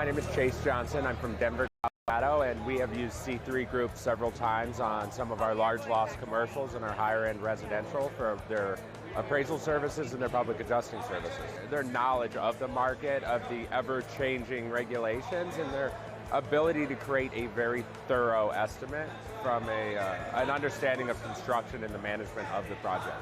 My name is Chase Johnson. I'm from Denver, Colorado, and we have used C3 Group several times on some of our large loss commercials and our higher end residential for their appraisal services and their public adjusting services. Their knowledge of the market, of the ever-changing regulations, and their ability to create a very thorough estimate from an understanding of construction and the management of the project.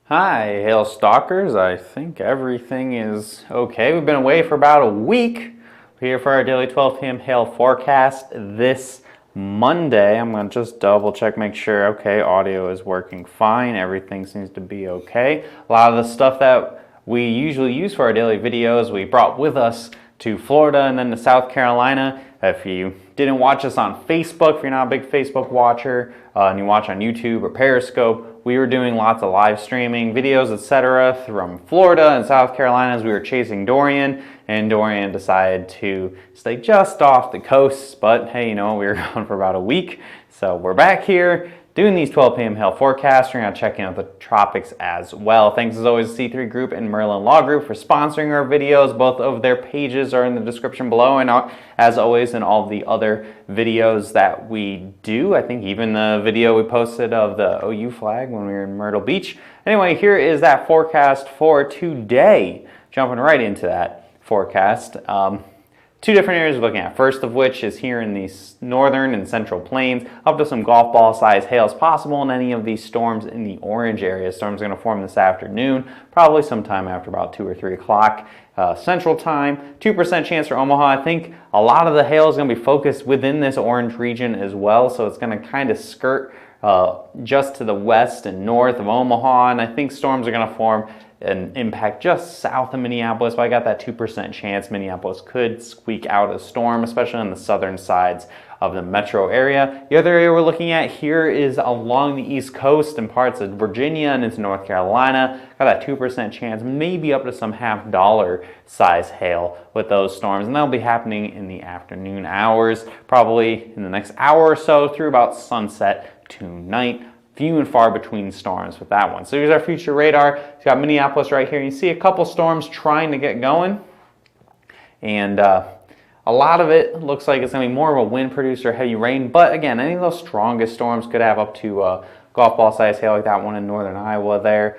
Hi, hail stalkers. I think everything is okay. We've been away for about a week. We're here for our daily 12 p.m. hail forecast this Monday. I'm going to just double check, make sure, okay, audio is working fine. Everything seems to be okay. A lot of the stuff that we usually use for our daily videos, we brought with us to Florida and then to South Carolina. If you didn't watch us on Facebook, if you're not a big Facebook watcher, and you watch on YouTube or Periscope, we were doing lots of live streaming videos, etc. from Florida and South Carolina as we were chasing Dorian, and Dorian decided to stay just off the coast, but hey, you know, we were gone for about a week, so we're back here doing these 12 p.m. hail forecasts. We're going to check in with the tropics as well. Thanks as always to C3 Group and Merlin Law Group for sponsoring our videos. Both of their pages are in the description below, and as always in all the other videos that we do. I think even the video we posted of the OU flag when we were in Myrtle Beach. Anyway, here is that forecast for today. Jumping right into that forecast. Two different areas we're looking at. First of which is here in the northern and central plains, up to some golf ball size hail is possible in any of these storms in the orange area. Storms are going to form this afternoon, probably sometime after about 2 or 3 o'clock central time. 2% chance for Omaha. I think a lot of the hail is going to be focused within this orange region as well, so it's going to kind of skirt just to the west and north of Omaha, and I think storms are going to form an impact just south of Minneapolis, but I got that 2% chance Minneapolis could squeak out a storm, especially on the southern sides of the metro area. The other area we're looking at here is along the east coast and parts of Virginia and into North Carolina. Got that 2% chance, maybe up to some $50 size hail with those storms, and that'll be happening in the afternoon hours, probably in the next hour or so through about sunset tonight. Few and far between storms with that one. So here's our future radar. It's got Minneapolis right here. You see a couple storms trying to get going, and a lot of it looks like it's going to be more of a wind producer, heavy rain. But again, any of those strongest storms could have up to golf ball size hail like that one in northern Iowa there.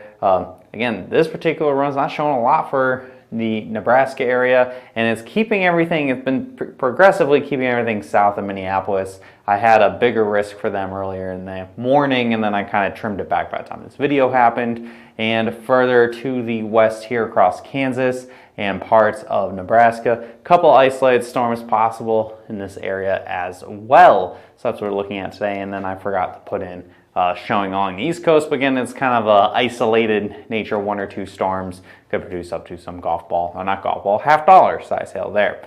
Again, this particular run's not showing a lot for the Nebraska area, and it's keeping everything, it's been progressively keeping everything south of Minneapolis. I had a bigger risk for them earlier in the morning, and then I kind of trimmed it back by the time this video happened. And further to the west here across Kansas and parts of Nebraska, a couple isolated storms possible in this area as well. So that's what we're looking at today, and then I forgot to put in showing along the East Coast, but again, it's kind of a isolated nature. 1 or 2 storms could produce up to some golf ball, or not golf ball, $50 size hail there.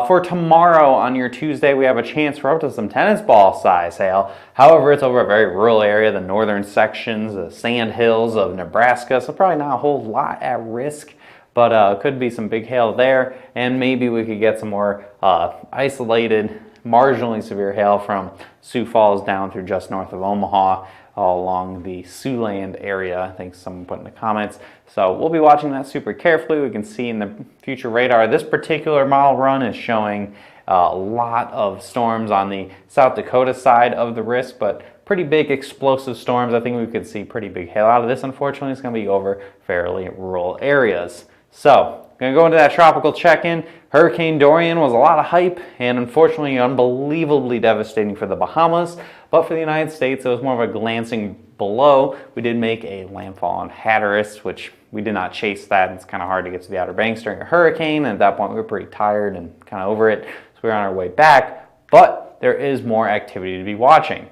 For tomorrow on your Tuesday, we have a chance for up to some tennis ball size hail. However, it's over a very rural area, the northern sections, the sand hills of Nebraska, so probably not a whole lot at risk, but could be some big hail there, and maybe we could get some more isolated, marginally severe hail from Sioux Falls down through just north of Omaha, all along the Siouxland area. I think someone put in the comments. So we'll be watching that super carefully. We can see in the future radar, this particular model run is showing a lot of storms on the South Dakota side of the risk, but pretty big explosive storms. I think we could see pretty big hail out of this. Unfortunately, it's going to be over fairly rural areas. So, going to go into that tropical check-in. Hurricane Dorian was a lot of hype and unfortunately unbelievably devastating for the Bahamas. But for the United States, it was more of a glancing blow. We did make a landfall on Hatteras, which we did not chase that. It's kind of hard to get to the Outer Banks during a hurricane. And at that point, we were pretty tired and kind of over it. So we were on our way back. But there is more activity to be watching.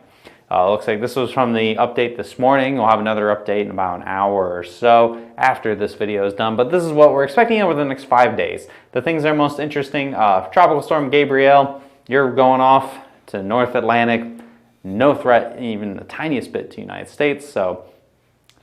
Looks like this was from the update this morning. We'll have another update in about an hour or so after this video is done. But this is what we're expecting over the next 5 days. The things that are most interesting, Tropical Storm Gabrielle, you're going off to North Atlantic. No threat, even the tiniest bit to the United States. So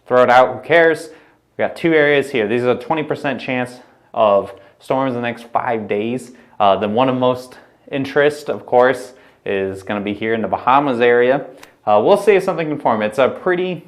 throw it out, who cares? We got 2 areas here. These are a 20% chance of storms in the next 5 days. The one of most interest, of course, is going to be here in the Bahamas area. We'll see if something can form. It's a pretty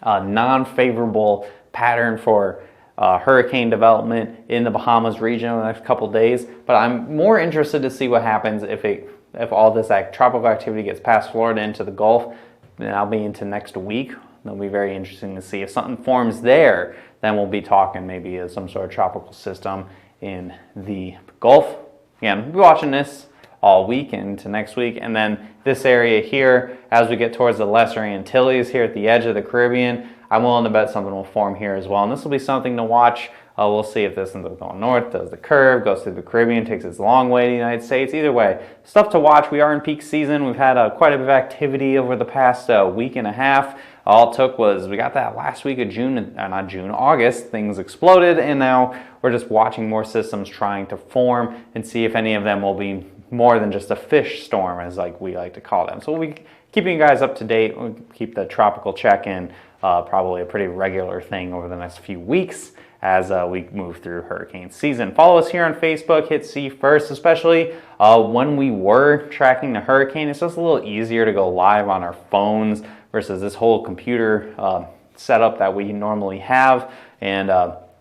non-favorable pattern for hurricane development in the Bahamas region in the next couple days. But I'm more interested to see what happens if all this tropical activity gets past Florida into the Gulf. Then I'll be into next week. It'll be very interesting to see if something forms there. Then we'll be talking maybe some sort of tropical system in the Gulf. Again, we'll be watching this all week into next week. And then this area here, as we get towards the Lesser Antilles here at the edge of the Caribbean, I'm willing to bet something will form here as well. And this will be something to watch. We'll see if this ends up going north, does the curve, goes through the Caribbean, takes its long way to the United States. Either way, stuff to watch. We are in peak season. We've had quite a bit of activity over the past week and a half. All it took was we got that last week of August, things exploded, and now we're just watching more systems trying to form and see if any of them will be more than just a fish storm, as we like to call them. So we'll be keeping you guys up to date. We'll keep the tropical check-in probably a pretty regular thing over the next few weeks as we move through hurricane season. Follow us here on Facebook, hit See First, especially when we were tracking the hurricane. It's just a little easier to go live on our phones versus this whole computer setup that we normally have. And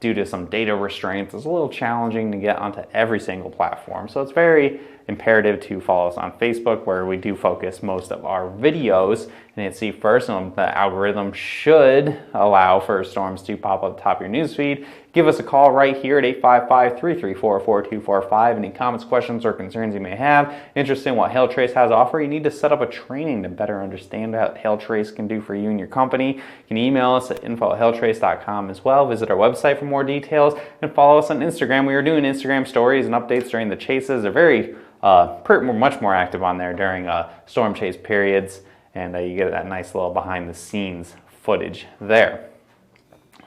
due to some data restraints, it's a little challenging to get onto every single platform. So it's very imperative to follow us on Facebook, where we do focus most of our videos. And hit See First, and the algorithm should allow for storms to pop up at the top of your newsfeed. Give us a call right here at 855-334-4245. Any comments, questions, or concerns you may have. Interested in what Hailtrace has to offer? You need to set up a training to better understand what Hailtrace can do for you and your company. You can email us at info@hailtrace.com as well. Visit our website for more details, and follow us on Instagram. We are doing Instagram stories and updates during the chases. They're very much more active on there during storm chase periods, and you get that nice little behind the scenes footage there.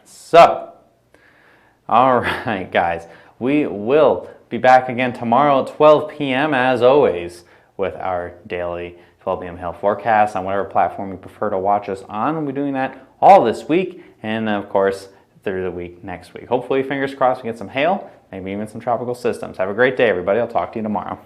So, all right, guys, we will be back again tomorrow at 12 p.m. as always with our daily 12 p.m. hail forecast on whatever platform you prefer to watch us on. We'll be doing that all this week, and of course through the week next week. Hopefully, fingers crossed, we get some hail, maybe even some tropical systems. Have a great day, everybody. I'll talk to you tomorrow.